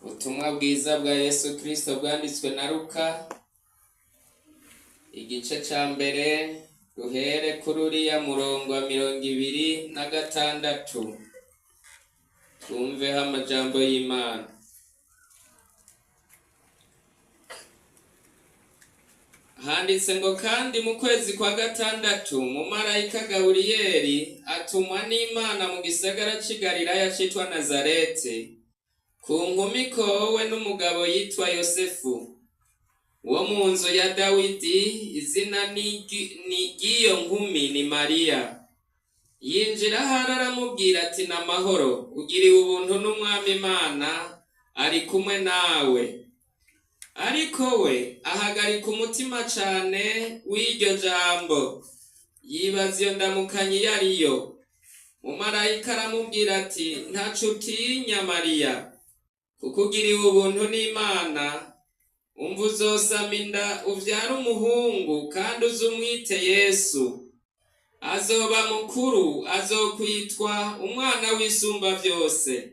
Ubutumwa bwiza bwa Yesu Kristo bwanditswe na Luka, igice ca mbere duhere kuri uriya murongo wa 26. Twumveho amajambo y'Imana. Handitse ngo kandi mu kwezi kwa gatandatu umumarayika Gaburiyeli atumwa n'Imana mu gisagara c'i Galilaya citwa Nazareti, ku nkumi ikowe n'umugabo yitwa Yosefu, wo mu nzu ya Dawidi. Izina ry'iyo nkumi ni Mariya. Yinjira ahari aramubwira ati n'amahoro, ugiriwe ubuntu n'Umwami Imana ari kumwe nawe. Ariko we ahagarika umutima cane w'iryo jambo, yibaza iyo ndamukanyi iyo ariyo. Umumarayika aramubwira ati ntaco utinya Mariya, kuko ugiriwe ubuntu n'Imana. Umva uzosama inda uvyara umuhungu, kandi uzumwite Yesu. Azoba mukuru, azokwitwa umwana w'Isumba vyose.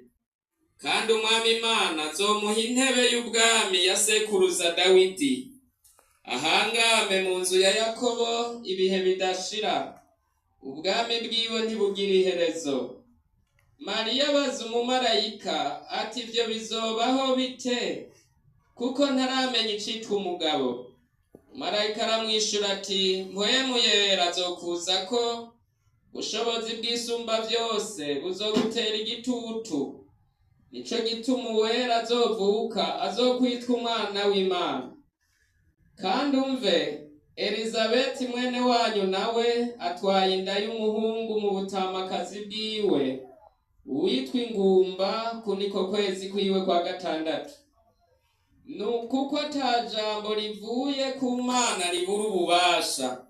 Kandi Umwami Imana azomuha intebe y'ubwami ya sekuruza Dawidi, ahangame mu nzu ya Yakobo ibihe bidashira, ubwami bwiwe ntibugira iherezo. Mariya abaza umumarayika ati ivyo bizobaho bite, kuko ntaramenya icitwa umugabo? Umumarayika aramwishura ati mpwemu yera azokuzako, ubushobozi bw'Isumba vyose buzogutera igitutu. Nico gituma uwera azovuka azokwitwa umwana w'Imana. Kandi umve, Elizabeti mwene wanyu nawe atwaye inda y'umuhungu mu butamakazi bwiwe, uwitwa ingumba, kuniko kwezi kwiwe kwa gatandatu. Nukuko ata jambo rivuye ku Mana ribura ububasha.